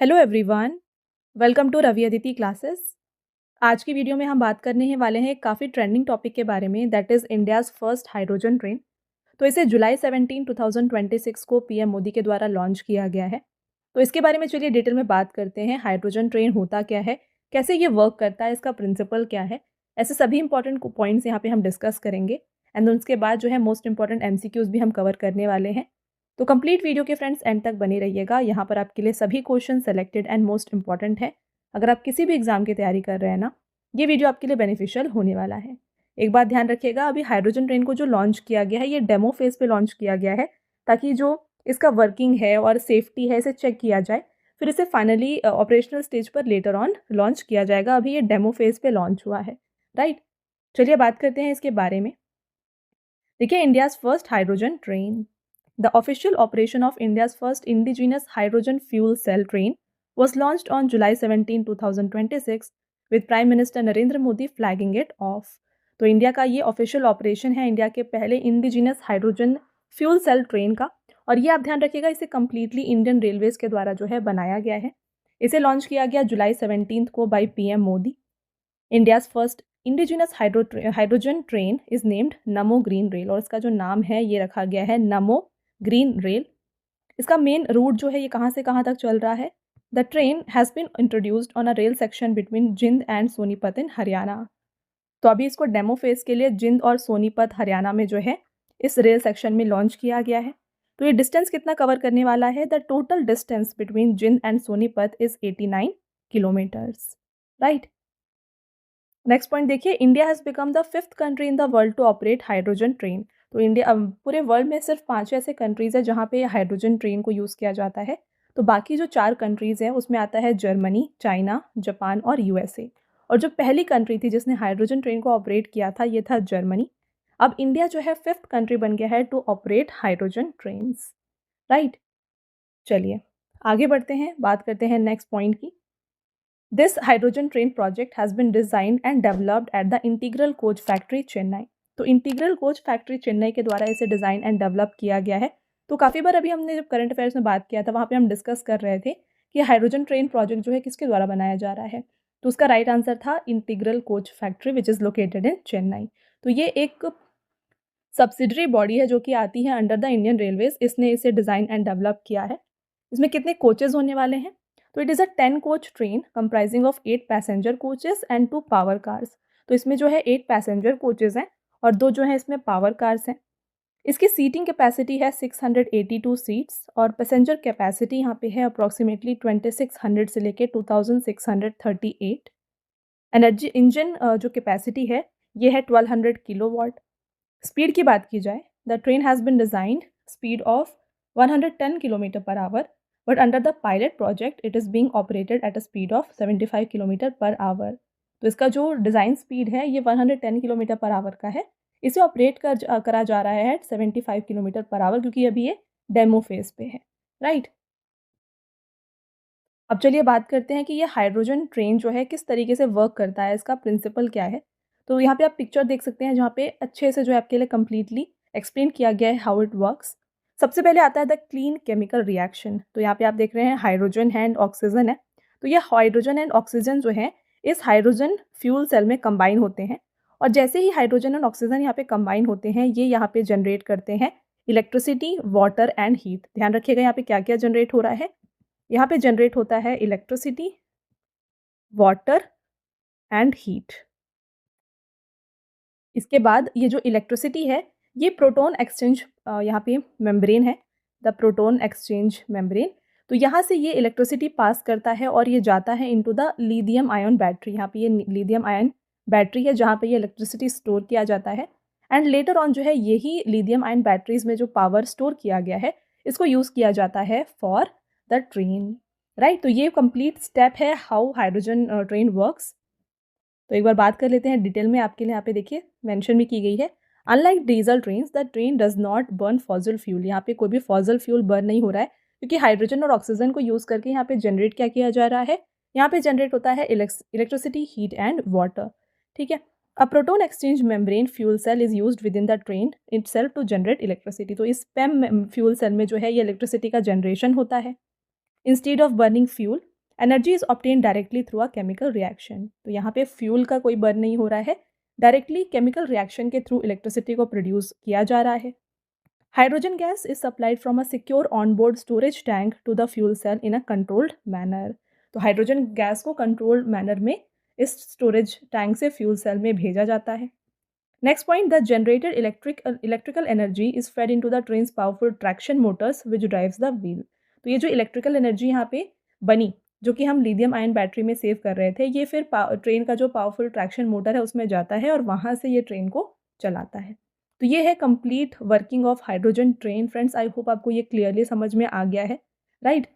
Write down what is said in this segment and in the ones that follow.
Hello everyone, welcome to Ravi Aditi classes. आज की video में हम बात करने ही वाले हैं एक काफ़ी ट्रेंडिंग टॉपिक के बारे में, that is India's first hydrogen train. तो इसे जुलाई 17, 2026 को पीएम मोदी के द्वारा लॉन्च किया गया है। तो इसके बारे में चलिए डिटेल में बात करते हैं। हाइड्रोजन ट्रेन होता क्या है, कैसे ये वर्क करता है, इसका प्रिंसिपल क्या है, ऐसे सभी इंपॉर्टेंट पॉइंट्स यहाँ पे हम डिस्कस करेंगे। एंड उसके बाद जो है मोस्ट इंपॉर्टेंट एमसीक्यूज भी हम कवर करने वाले हैं। तो कंप्लीट वीडियो के फ्रेंड्स एंड तक बने रहिएगा। यहाँ पर आपके लिए सभी question selected and most important है। अगर आप किसी भी एग्जाम की तैयारी कर रहे हैं ना, ये वीडियो आपके लिए बेनिफिशियल होने वाला है। एक बात ध्यान रखिएगा, अभी हाइड्रोजन ट्रेन को जो लॉन्च किया गया है ये डेमो फेज पे लॉन्च किया गया है, ताकि जो इसका वर्किंग है और सेफ्टी है इसे चेक किया जाए, फिर इसे फाइनली ऑपरेशनल स्टेज पर लेटर ऑन लॉन्च किया जाएगा। अभी ये डेमो फेज पे लॉन्च हुआ है, राइट। चलिए बात करते हैं इसके बारे में। देखिए, India's first hydrogen train. The official operation of India's first indigenous hydrogen fuel cell train was launched on July 17, 2026 with Prime Minister Narendra Modi flagging it off। तो इंडिया का ये ऑफिशियल ऑपरेशन है इंडिया के पहले indigenous hydrogen fuel cell train का। और ये आप ध्यान रखिएगा, इसे कम्प्लीटली इंडियन रेलवेज के द्वारा जो है बनाया गया है। इसे लॉन्च किया गया जुलाई 17 को by PM Modi. India's first indigenous hydrogen train is named NaMo green rail, और इसका जो नाम है ये रखा गया है नमो ग्रीन रेल। इसका मेन रूट जो है ये कहाँ से कहाँ तक चल रहा है। The train has been introduced on a rail section between Jind and Sonipat in Haryana. तो अभी इसको डेमो फेज के लिए जिंद और सोनीपत हरियाणा में जो है इस रेल सेक्शन में लॉन्च किया गया है। तो ये डिस्टेंस कितना कवर करने वाला है, the total distance between Jind and Sonipat is 89 kilometres, right. Next point देखिए, India has become the fifth country in the world to operate hydrogen train. तो इंडिया पूरे वर्ल्ड में सिर्फ 5 ऐसे कंट्रीज़ है जहाँ पे हाइड्रोजन ट्रेन को यूज़ किया जाता है। तो बाकी जो 4 कंट्रीज़ हैं उसमें आता है जर्मनी, चाइना, जापान और यूएसए। और जो पहली कंट्री थी जिसने हाइड्रोजन ट्रेन को ऑपरेट किया था ये था जर्मनी। अब इंडिया जो है फिफ्थ कंट्री बन गया है to operate hydrogen trains, right. चलिए आगे बढ़ते हैं, बात करते हैं नेक्स्ट पॉइंट की। This hydrogen train project has been designed and developed at the Integral Coach Factory, Chennai. तो इंटीग्रल कोच फैक्ट्री चेन्नई के द्वारा इसे डिज़ाइन एंड डेवलप किया गया है। तो काफ़ी बार अभी हमने जब करंट अफेयर्स में बात किया था वहाँ पे हम डिस्कस कर रहे थे कि हाइड्रोजन ट्रेन प्रोजेक्ट जो है किसके द्वारा बनाया जा रहा है। तो उसका राइट आंसर था integral coach factory which is located in Chennai. तो ये एक सब्सिडरी बॉडी है जो कि आती है अंडर द इंडियन रेलवेज, इसने इसे डिज़ाइन एंड डेवलप किया है। इसमें कितने कोचेज़ होने वाले हैं, तो it is a 10 coach train comprising of 8 passenger coaches and 2 power cars. तो इसमें जो है 8 पैसेंजर कोचेज़ हैं और 2 जो हैं इसमें पावर कार्स हैं। इसकी सीटिंग कैपेसिटी है 682 सीट्स और पैसेंजर कैपेसिटी यहाँ पे है अप्रॉक्सीमेटली 2600 से लेके 2638। एनर्जी इंजन जो कैपेसिटी है ये है 1200 किलोवाट। स्पीड की बात की जाए, the train has been designed speed of 110 kilometre per hour, but under the pilot project it is being operated at a speed of 75 kilometre per hour. तो इसका जो डिज़ाइन स्पीड है ये 110 किलोमीटर पर आवर का है। इसे operate करा जा रहा है 75 किलोमीटर पर आवर, क्योंकि अभी ये डेमो फेज पे है, राइट। अब चलिए बात करते हैं कि ये हाइड्रोजन ट्रेन जो है किस तरीके से वर्क करता है, इसका प्रिंसिपल क्या है। तो यहाँ पे आप पिक्चर देख सकते हैं जहाँ पे अच्छे से जो है आपके लिए कम्प्लीटली एक्सप्लेन किया गया है हाउ इट वर्क्स। सबसे पहले आता है द क्लीन केमिकल रिएक्शन। तो यहाँ पे आप देख रहे हैं हाइड्रोजन है एंड ऑक्सीजन है। तो ये हाइड्रोजन एंड ऑक्सीजन जो है इस हाइड्रोजन फ्यूल सेल में कंबाइन होते हैं। और जैसे ही हाइड्रोजन एंड ऑक्सीजन यहाँ पे कंबाइन होते हैं ये यहाँ पे जनरेट करते हैं इलेक्ट्रिसिटी, वाटर एंड हीट। ध्यान रखिएगा यहाँ पे क्या क्या जनरेट हो रहा है। यहाँ पे जनरेट होता है इलेक्ट्रिसिटी, वाटर एंड हीट। इसके बाद ये जो इलेक्ट्रिसिटी है ये प्रोटॉन एक्सचेंज यहाँ पे मेम्ब्रेन है, द प्रोटॉन एक्सचेंज मेम्ब्रेन। तो यहाँ से ये इलेक्ट्रिसिटी पास करता है और ये जाता है into the lithium ion battery. यहाँ पे ये लिथियम आयन बैटरी है जहाँ पे ये इलेक्ट्रिसिटी स्टोर किया जाता है। एंड लेटर ऑन जो है यही लिथियम आयन बैटरीज में जो पावर स्टोर किया गया है इसको यूज़ किया जाता है फॉर द ट्रेन, राइट। तो ये कंप्लीट स्टेप है हाउ हाइड्रोजन ट्रेन वर्क्स। तो एक बार बात कर लेते हैं डिटेल में, आपके लिए यहाँ पे देखिए मेंशन भी की गई है। Unlike diesel trains the train does not burn fossil fuel. यहाँ पे कोई भी फॉसिल फ्यूल बर्न नहीं हो रहा है, क्योंकि हाइड्रोजन और ऑक्सीजन को यूज़ करके यहाँ पे जनरेट क्या किया जा रहा है, यहाँ पे जनरेट होता है इलेक्ट्रिसिटी, हीट एंड वाटर, ठीक है। A proton exchange membrane fuel cell is used within the train itself to generate electricity. तो इस पेम फ्यूल सेल में जो है ये इलेक्ट्रिसिटी का जनरेशन होता है। Instead of burning fuel energy is obtain directly through a chemical reaction. तो यहाँ पे फ्यूल का कोई बर्न नहीं हो रहा है, डायरेक्टली केमिकल रिएक्शन के थ्रू इलेक्ट्रिसिटी को प्रोड्यूस किया जा रहा है। Hydrogen gas is supplied from a secure onboard storage tank to the fuel cell in a controlled manner. तो हाइड्रोजन गैस को कंट्रोल्ड मैनर में इस स्टोरेज टैंक से फ्यूल सेल में भेजा जाता है। Next point, the generated electrical energy is fed into the trains powerful traction motors which drives the wheel. तो ये जो इलेक्ट्रिकल एनर्जी यहाँ पे बनी, जो कि हम लिथियम आयन बैटरी में सेव कर रहे थे, ये फिर ट्रेन का जो पावरफुल ट्रैक्शन मोटर है उसमें जाता है और वहाँ से ये ट्रेन को चलाता है। तो ये है complete working of hydrogen train. Friends, I hope आपको ये क्लियरली समझ में आ गया है, राइट?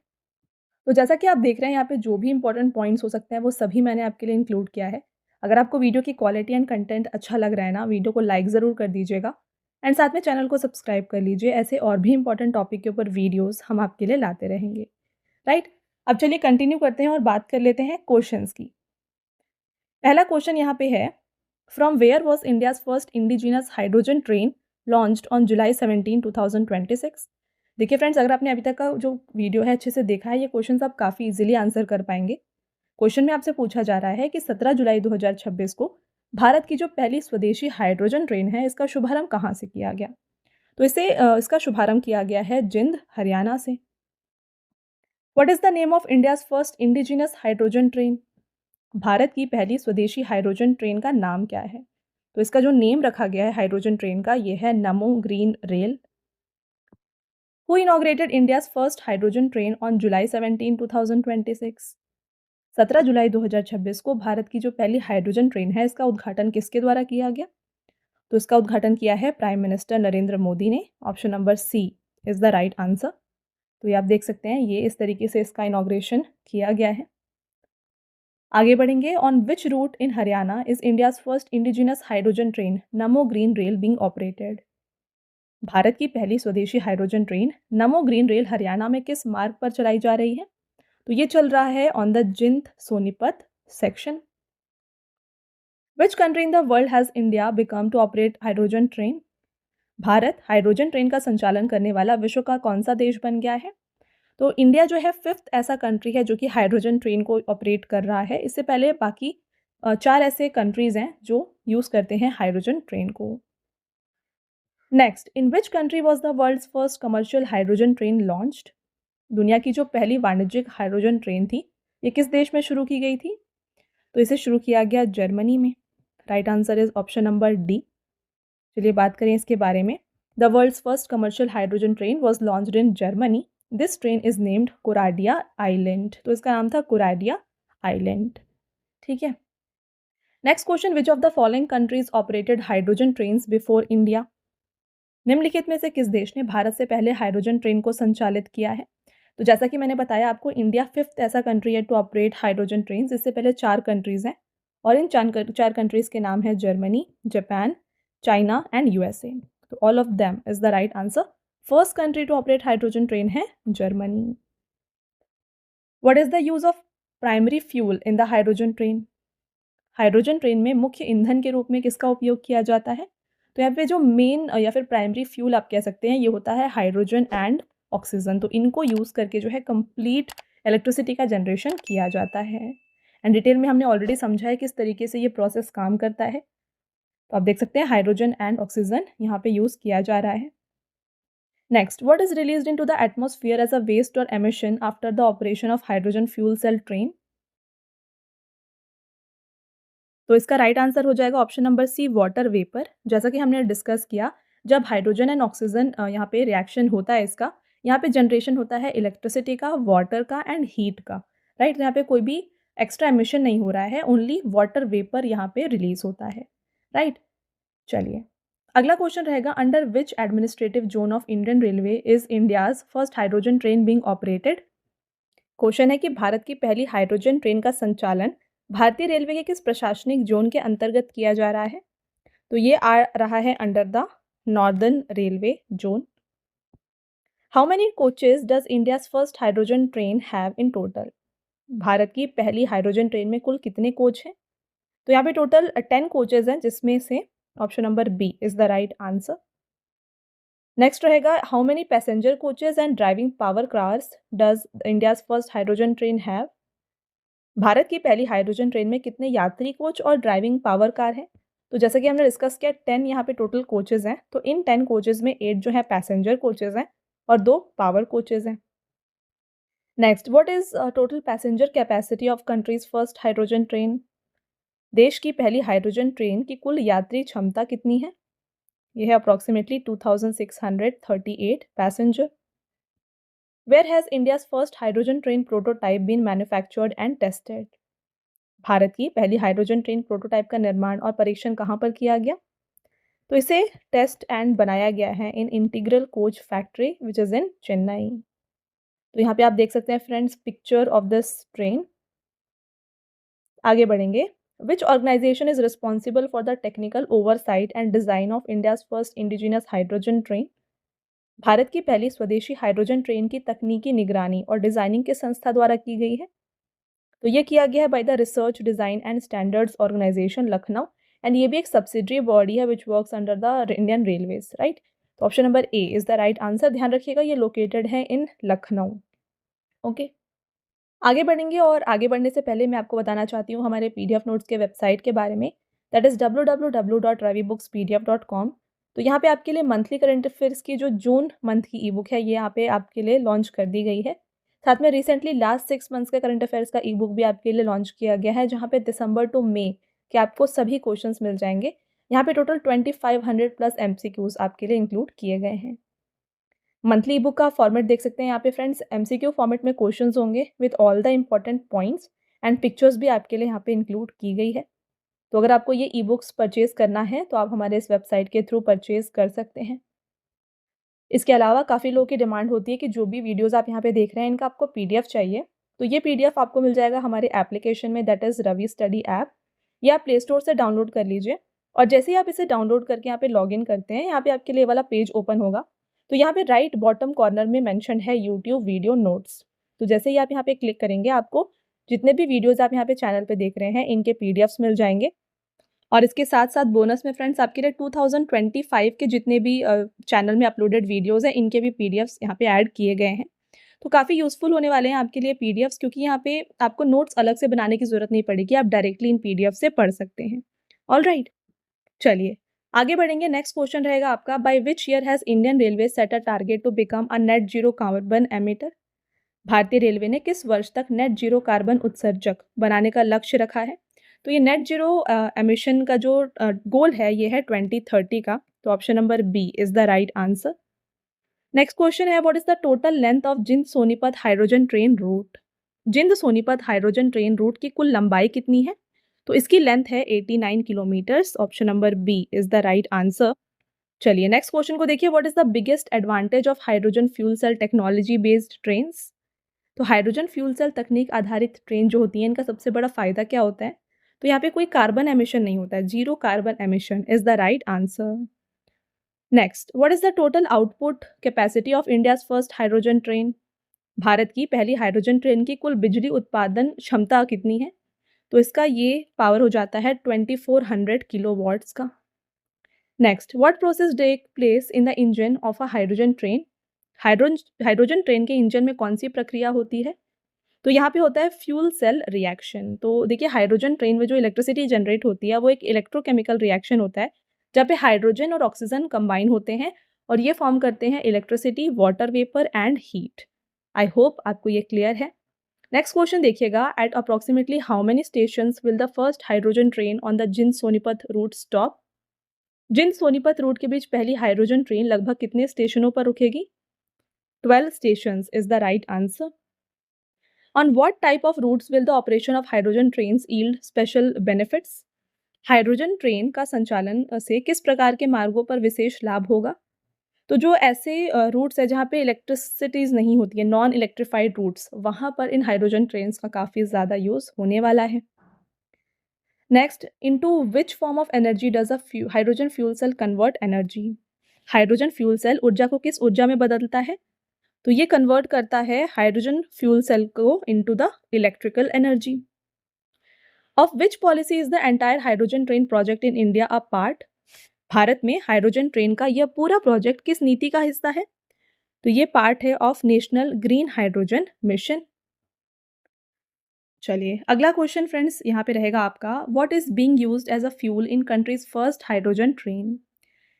तो जैसा कि आप देख रहे हैं यहाँ पे जो भी इंपॉर्टेंट पॉइंट्स हो सकते हैं वो सभी मैंने आपके लिए इंक्लूड किया है। अगर आपको वीडियो की क्वालिटी एंड कंटेंट अच्छा लग रहा है ना, वीडियो को लाइक ज़रूर कर दीजिएगा एंड साथ में चैनल को सब्सक्राइब कर लीजिए। ऐसे और भी इंपॉर्टेंट टॉपिक के ऊपर वीडियोस हम आपके लिए लाते रहेंगे, राइट? अब चलिए कंटिन्यू करते हैं और बात कर लेते हैं क्वेश्चंस की। पहला क्वेश्चन यहाँ पे है, from where was India's first indigenous hydrogen train launched on July 17, 2026? देखिए फ्रेंड्स, अगर आपने अभी तक का जो वीडियो है अच्छे से देखा है, ये क्वेश्चंस आप काफ़ी इजीली आंसर कर पाएंगे। क्वेश्चन में आपसे पूछा जा रहा है कि 17 जुलाई 2026 को भारत की जो पहली स्वदेशी हाइड्रोजन ट्रेन है, इसका शुभारंभ कहाँ से किया गया? तो इसका शुभारंभ किया गया है जिंद, हरियाणा से। What is the name of India's first indigenous hydrogen train? भारत की पहली स्वदेशी हाइड्रोजन ट्रेन का नाम क्या है? तो इसका जो नेम रखा गया है हाइड्रोजन ट्रेन का, ये है नमो green rail. Who inaugurated India's first hydrogen train on July 17, 2026? 17 जुलाई 2026 को भारत की जो पहली हाइड्रोजन ट्रेन है, इसका उद्घाटन किसके द्वारा किया गया? तो इसका उद्घाटन किया है प्राइम मिनिस्टर नरेंद्र मोदी ने। Option number C is the right answer. तो ये आप देख सकते हैं, ये इस तरीके से इसका इनॉग्रेशन किया गया है। आगे बढ़ेंगे। On which route in Haryana is India's first indigenous hydrogen train Namo green rail being operated? Bharat की पहली स्वदेशी hydrogen train Namo green rail Haryana में किस मार्ग पर चलाई जा रही है? तो ये चल रहा है on the Jind Sonipat section. Which country in the world has India become to operate hydrogen train? Bharat hydrogen train का संचालन करने वाला विश्व का कौन सा देश बन गया है? तो इंडिया जो है 5th ऐसा कंट्री है जो कि हाइड्रोजन ट्रेन को ऑपरेट कर रहा है। इससे पहले बाकी 4 ऐसे कंट्रीज़ हैं जो यूज़ करते हैं हाइड्रोजन ट्रेन को। Next, in which country was the world's first commercial hydrogen train launched? दुनिया की जो पहली वाणिज्यिक हाइड्रोजन ट्रेन थी, ये किस देश में शुरू की गई थी? तो इसे शुरू किया गया जर्मनी में। Right answer is option number D. चलिए बात करें इसके बारे में। The world's first commercial hydrogen train was launched in Germany. This train is named Coradia iLint. तो इसका नाम था कुराडिया आइलैंड। ठीक है। Next question, which of the following countries operated hydrogen trains before India? निम्नलिखित में से किस देश ने भारत से पहले हाइड्रोजन ट्रेन को संचालित किया है? तो जैसा कि मैंने बताया आपको, इंडिया 5th ऐसा कंट्री है टू ऑपरेट हाइड्रोजन ट्रेन। इससे पहले 4 कंट्रीज़ हैं और इन 4 कंट्रीज़ के नाम है Germany, Japan, China and USA. तो all of them is the right answer. First country to operate hydrogen train है Germany. What is the use of primary fuel in the hydrogen train? Hydrogen train में मुख्य ईंधन के रूप में किसका उपयोग किया जाता है? तो यहाँ पे जो मेन या फिर प्राइमरी फ्यूल आप कह सकते हैं, ये होता है हाइड्रोजन एंड ऑक्सीजन। तो इनको यूज़ करके जो है कंप्लीट इलेक्ट्रिसिटी का जनरेशन किया जाता है। एंड डिटेल में हमने ऑलरेडी समझा है किस तरीके से ये प्रोसेस काम करता है। तो आप देख सकते हैं हाइड्रोजन एंड ऑक्सीजन यहाँ पे यूज़ किया जा रहा है। Next, what is released into the atmosphere as a waste और emission after the operation of hydrogen fuel cell train? तो इसका राइट आंसर हो जाएगा option number C, water vapour. जैसा कि हमने डिस्कस किया, जब हाइड्रोजन एंड ऑक्सीजन यहाँ पे रिएक्शन होता है, इसका यहाँ पे जनरेशन होता है इलेक्ट्रिसिटी का, वाटर का एंड हीट का, राइट? यहाँ पे कोई भी एक्स्ट्रा एमिशन नहीं हो रहा है, ओनली वाटर वेपर यहाँ पे रिलीज होता है, राइट? चलिए अगला क्वेश्चन रहेगा, under which administrative zone of Indian railway is India's first hydrogen train being operated? Question है कि भारत की पहली हाइड्रोजन ट्रेन का संचालन भारतीय रेलवे के किस प्रशासनिक जोन के अंतर्गत किया जा रहा है? तो ये आ रहा है under the northern railway zone. How many coaches does India's first hydrogen train have in total? Bharat की पहली हाइड्रोजन ट्रेन में कुल कितने कोच हैं? तो यहाँ पे टोटल 10 कोचेज हैं, जिसमें से option number B is the right answer. Next रहेगा, how many passenger coaches and driving power cars does India's first hydrogen train have? Bharat की पहली हाइड्रोजन ट्रेन में कितने यात्री कोच और ड्राइविंग पावर कार हैं? तो जैसा कि हमने डिस्कस किया 10 यहाँ पे टोटल कोचेज़ हैं, तो इन 10 कोचेज़ में 8 जो है पैसेंजर कोचेज़ हैं और 2 पावर कोचेज़ हैं। Next, what is total passenger capacity of countries first hydrogen train? देश की पहली हाइड्रोजन ट्रेन की कुल यात्री क्षमता कितनी है? यह है approximately 2638 passenger. Where has India's first hydrogen train prototype been manufactured and tested? Bharat की पहली हाइड्रोजन ट्रेन प्रोटोटाइप का निर्माण और परीक्षण कहाँ पर किया गया? तो इसे टेस्ट एंड बनाया गया है in integral coach factory which is in Chennai. तो यहाँ पे आप देख सकते हैं friends picture of this train. आगे बढ़ेंगे। Which organisation is responsible for the technical oversight and design of India's first indigenous hydrogen train? भारत की पहली स्वदेशी हाइड्रोजन ट्रेन की तकनीकी निगरानी और डिजाइनिंग किस संस्था द्वारा की गई है? तो ये किया गया है by the research design and standards organisation Lucknow, and ये भी एक सब्सिडरी बॉडी है which works under the Indian railways, right? तो option number A is the right answer. ध्यान रखिएगा ये लोकेटेड है इन लखनऊ। ओके, आगे बढ़ेंगे और आगे बढ़ने से पहले मैं आपको बताना चाहती हूँ हमारे पीडीएफ नोट्स के वेबसाइट के बारे में, दैट इज़ www.ravibookspdf.com। तो यहाँ पे आपके लिए मंथली करंट अफेयर्स की जो जून मंथ की ई बुक है ये यहाँ पे आपके लिए लॉन्च कर दी गई है। साथ में रिसेंटली लास्ट 6 मंथ्स का करंट अफेयर्स का ई बुक भी आपके लिए लॉन्च किया गया है, जहाँ पे दिसंबर टू मई के आपको सभी क्वेश्चंस मिल जाएंगे। यहाँ पे टोटल 2500 प्लस एमसीक्यूज आपके लिए इंक्लूड किए गए हैं। मंथली ई बुक का फॉर्मेट देख सकते हैं यहाँ पे फ्रेंड्स, एमसीक्यू फॉर्मेट में क्वेश्चंस होंगे with all the important points and pictures भी आपके लिए यहाँ पे इंक्लूड की गई है। तो अगर आपको ये ई बुक्स परचेज करना है तो आप हमारे इस वेबसाइट के थ्रू परचेज कर सकते हैं। इसके अलावा काफ़ी लोगों की डिमांड होती है कि जो भी वीडियोस आप यहाँ पे देख रहे हैं इनका आपको पीडीएफ चाहिए, तो ये पीडीएफ आपको मिल जाएगा हमारे एप्लीकेशन में, that is Ravi study app. ये आप प्ले स्टोर से डाउनलोड कर लीजिए और जैसे ही आप इसे डाउनलोड करके यहाँ पे लॉगिन करते हैं, यहाँ पे आपके लिए वाला पेज ओपन होगा। तो यहाँ पे राइट बॉटम कॉर्नर में मेंशन है यूट्यूब वीडियो नोट्स। तो जैसे ही आप यहाँ पे क्लिक करेंगे आपको जितने भी वीडियोज़ आप यहाँ पे चैनल पे देख रहे हैं इनके पीडीएफ्स मिल जाएंगे। और इसके साथ-साथ बोनस में फ्रेंड्स आपके लिए 2025 के जितने भी चैनल में अपलोडेड वीडियोज़ हैं, इनके भी पीडीएफ्स यहाँ पे ऐड किए गए हैं। तो काफ़ी यूज़फुल होने वाले हैं आपके लिए पीडीएफ्स, क्योंकि यहाँ पे आपको नोट्स अलग से बनाने की ज़रूरत नहीं पड़ेगी, आप डायरेक्टली इन पीडीएफ से पढ़ सकते हैं। ऑलराइट, चलिए आगे बढ़ेंगे। नेक्स्ट क्वेश्चन रहेगा आपका, by which year has Indian railway set a target to become a net zero carbon emitter? भारतीय रेलवे ने किस वर्ष तक नेट ज़ीरो कार्बन उत्सर्जक बनाने का लक्ष्य रखा है? तो ये नेट ज़ीरो एमिशन का जो गोल है ये है 2030 का। तो option number B is the right answer. Next question है, what is the total length of Jind Sonipat hydrogen train route? Jind Sonipat hydrogen train route की कुल लंबाई कितनी है? तो इसकी लेंथ है 89 kilometres. Option number B is the right answer. चलिए नेक्स्ट क्वेश्चन को देखिए, what is the biggest advantage of hydrogen fuel cell technology based trains? तो हाइड्रोजन फ्यूल सेल तकनीक आधारित ट्रेन जो होती है इनका सबसे बड़ा फ़ायदा क्या होता है? तो यहाँ पे कोई कार्बन एमिशन नहीं होता है, zero carbon emission is the right answer. Next, what is the total output capacity of India's first hydrogen train? भारत की पहली हाइड्रोजन ट्रेन की कुल बिजली उत्पादन क्षमता कितनी है? तो इसका ये पावर हो जाता है 2400 किलोवाट्स का। Next, what process take place in the engine of a hydrogen train? Hydrogen train के इंजन में कौन सी प्रक्रिया होती है? तो यहाँ पे होता है फ्यूल सेल रिएक्शन। तो देखिए हाइड्रोजन ट्रेन में जो इलेक्ट्रिसिटी जनरेट होती है वो एक इलेक्ट्रोकेमिकल रिएक्शन होता है, जहाँ पे हाइड्रोजन और ऑक्सीजन कंबाइन होते हैं और ये फॉर्म करते हैं electricity, water vapour and heat. I hope आपको ये क्लियर है। नेक्स्ट क्वेश्चन देखिएगा, at approximately how many stations will the first hydrogen train on the Jind Sonipat root stop? Jind Sonipat root के बीच पहली हाइड्रोजन ट्रेन लगभग कितने स्टेशनों पर रुकेगी? 12 stations is the right answer. On what type of routes will the operation of hydrogen trains yield special benefits? Hydrogen train का संचालन से किस प्रकार के मार्गों पर विशेष लाभ होगा? तो जो ऐसे रूट्स है जहाँ पे इलेक्ट्रिसिटीज नहीं होती है, नॉन इलेक्ट्रिफाइड रूट्स, वहाँ पर इन हाइड्रोजन ट्रेन्स का काफ़ी ज़्यादा यूज़ होने वाला है। Next, into which form of energy does a hydrogen fuel cell convert energy? Hydrogen fuel cell ऊर्जा को किस ऊर्जा में बदलता है? तो ये कन्वर्ट करता है हाइड्रोजन फ्यूल सेल को into the electrical energy. Of which policy is the entire hydrogen train project in India a part? Bharat में हाइड्रोजन ट्रेन का यह पूरा प्रोजेक्ट किस नीति का हिस्सा है? तो ये पार्ट है of national green hydrogen mission. चलिए अगला क्वेश्चन फ्रेंड्स यहाँ पे रहेगा आपका, what is being used as a fuel in country's first hydrogen train.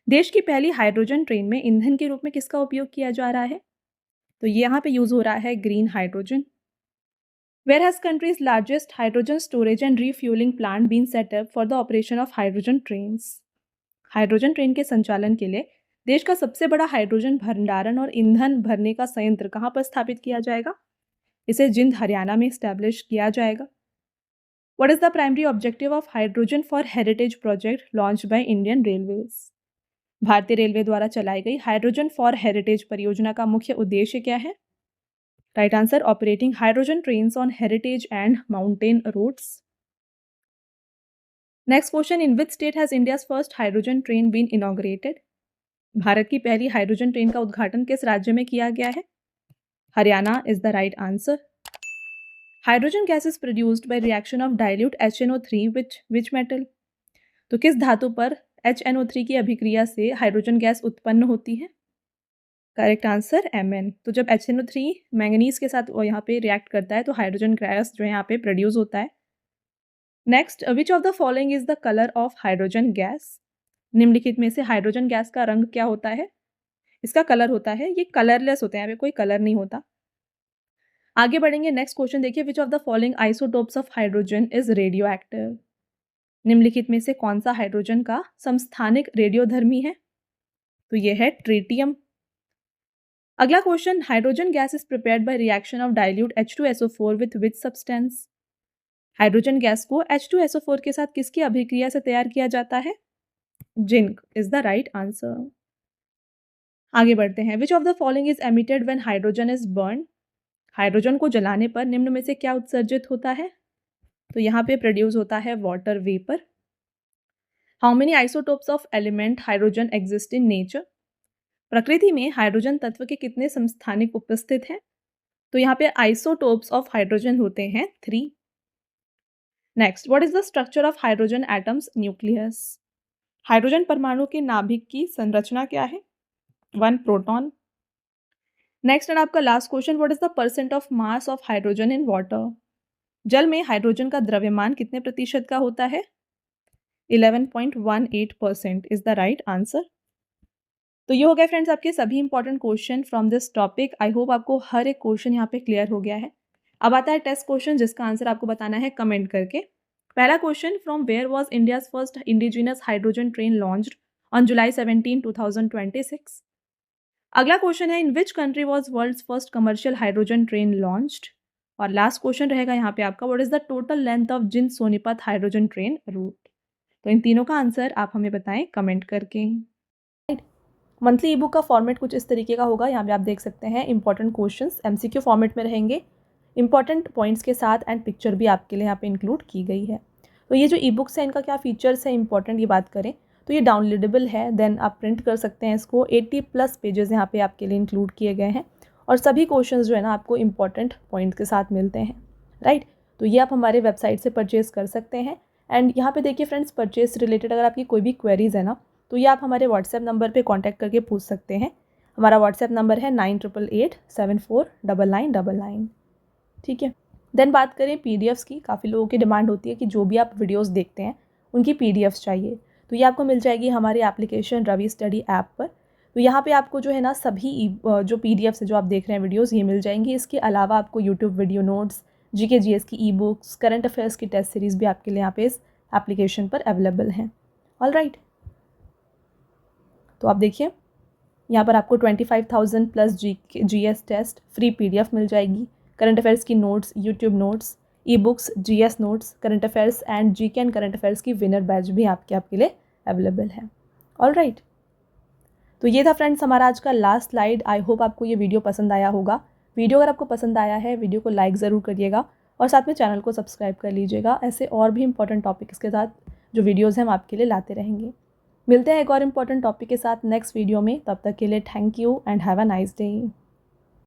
देश की पहली हाइड्रोजन ट्रेन में ईंधन के रूप में किसका उपयोग किया जा रहा है? तो ये यहाँ पे यूज हो रहा है green hydrogen. Where has country's largest hydrogen storage and refuelling plant been set up for the operation of hydrogen trains. Hydrogen train के संचालन के लिए देश का सबसे बड़ा हाइड्रोजन भंडारण और ईंधन भरने का संयंत्र कहाँ पर स्थापित किया जाएगा? इसे जिंद हरियाणा में स्टैब्लिश किया जाएगा। What is the primary objective of hydrogen for heritage project launch by Indian railways. भारतीय रेलवे द्वारा चलाई गई हाइड्रोजन फॉर हेरिटेज परियोजना का मुख्य उद्देश्य क्या है? Right answer, operating hydrogen trains on heritage and mountain roads. Next question, in which state has India's first hydrogen train been inaugurated. भारत की पहली हाइड्रोजन ट्रेन का उद्घाटन किस राज्य में किया गया है? Haryana is the right answer. Hydrogen gas is produced by reaction of dilute HNO3 which metal. तो किस धातु पर HNO3 की अभिक्रिया से हाइड्रोजन गैस उत्पन्न होती है? Correct answer Mn। तो जब HNO3 मैंगनीज के साथ यहाँ पे रिएक्ट करता है तो हाइड्रोजन गैस जो है यहाँ पे प्रोड्यूस होता है। Next, which of the following is the colour of hydrogen gas. निम्नलिखित में से हाइड्रोजन गैस का रंग क्या होता है? इसका कलर होता है, ये कलरलेस होते हैं, यहाँ पे कोई कलर नहीं होता। आगे बढ़ेंगे, नेक्स्ट क्वेश्चन देखिए, विच of the following isotopes of hydrogen is radio active. निम्नलिखित में से कौन सा हाइड्रोजन का समस्थानिक रेडियोधर्मी है? तो ये है ट्रिटियम। अगला question, hydrogen gas is prepared by reaction of dilute H2SO4 with which substance. Hydrogen gas को H2SO4 के साथ किसकी अभिक्रिया से तैयार किया जाता है? Zinc is the right answer. आगे बढ़ते हैं, विच of the following is emitted when hydrogen is burn. Hydrogen को जलाने पर निम्न में से क्या उत्सर्जित होता है? तो यहाँ पे प्रोड्यूस होता है water vapour. How many isotopes of element hydrogen exist in nature. प्रकृति में हाइड्रोजन तत्व के कितने समस्थानिक उपस्थित हैं? तो यहाँ पे आइसोटोप्स ऑफ हाइड्रोजन होते हैं 3। Next, what is the structure of hydrogen atoms nucleus. Hydrogen परमाणु के नाभिक की संरचना क्या है? 1 प्रोटॉन। नेक्स्ट एंड आपका last question, what is the percent of mass of hydrogen in water. जल में हाइड्रोजन का द्रव्यमान कितने प्रतिशत का होता है? 11.18% इज द राइट आंसर। तो ये हो गए फ्रेंड्स आपके सभी important question from this topic. I hope आपको हर एक क्वेश्चन यहाँ पे क्लियर हो गया है। अब आता है टेस्ट क्वेश्चन, जिसका आंसर आपको बताना है कमेंट करके। पहला question, from where was India's first indigenous hydrogen train launched on July 17, 2026। अगला क्वेश्चन है, in which country was world's first commercial hydrogen train launched. और लास्ट क्वेश्चन रहेगा यहाँ पे आपका, what is the total length of Jind Sonipat hydrogen train route. तो इन तीनों का आंसर आप हमें बताएं कमेंट करके। मंथली ई बुक का फॉर्मेट कुछ इस तरीके का होगा। यहाँ पे आप देख सकते हैं इंपॉर्टेंट क्वेश्चंस MCQ फॉर्मेट में रहेंगे, इंपॉर्टेंट पॉइंट्स के साथ, एंड पिक्चर भी आपके लिए यहाँ पे इंक्लूड की गई है। तो ये जो ई बुक्स है इनका क्या फीचर्स है इंपॉर्टेंट ये बात करें तो ये डाउनलोडेबल है, देन आप प्रिंट कर सकते हैं इसको। 80+ पेजेस यहाँ पे आपके लिए इंक्लूड किए गए हैं और सभी क्वेश्चंस जो है ना आपको इंपॉर्टेंट पॉइंट्स के साथ मिलते हैं, राइट। तो ये आप हमारे वेबसाइट से परचेज़ कर सकते हैं। एंड यहाँ पे देखिए फ्रेंड्स, परचेज से रिलेटेड अगर आपकी कोई भी क्वेरीज़ है ना तो ये आप हमारे व्हाट्सएप नंबर पे कांटेक्ट करके पूछ सकते हैं। हमारा व्हाट्सएप नंबर है 9888749999, ठीक है। देन बात करें PDFs की, काफ़ी लोगों की डिमांड होती है कि जो भी आप वीडियोस देखते हैं उनकी PDFs चाहिए, तो ये आपको मिल जाएगी हमारी एप्लीकेशन रवि स्टडी ऐप पर। तो यहाँ पे आपको जो है ना सभी जो PDFs है जो आप देख रहे हैं वीडियोस ये मिल जाएंगी। इसके अलावा आपको YouTube video notes, GK GS की ई बुक्स, करंट अफेयर्स की टेस्ट सीरीज़ भी आपके लिए यहाँ पे इस एप्लीकेशन पर अवेलेबल हैं। ऑल राइट, तो आप देखिए यहाँ पर आपको 25,000+ GS टेस्ट फ्री PDF मिल जाएगी, करंट अफेयर्स की notes, YouTube notes, e books, GS notes, current affairs and GK and current affairs की विनर बैच भी आपके लिए अवेलेबल है। ऑल राइट, तो ये था फ्रेंड्स हमारा आज का लास्ट स्लाइड। आई होप आपको ये वीडियो पसंद आया होगा। वीडियो अगर आपको पसंद आया है वीडियो को लाइक ज़रूर करिएगा और साथ में चैनल को सब्सक्राइब कर लीजिएगा। ऐसे और भी इंपॉर्टेंट टॉपिक्स के साथ जो वीडियोज़ हैं हम आपके लिए लाते रहेंगे। मिलते हैं एक और इम्पॉर्टेंट टॉपिक के साथ नेक्स्ट वीडियो में, तब तक के लिए thank you and have a nice day.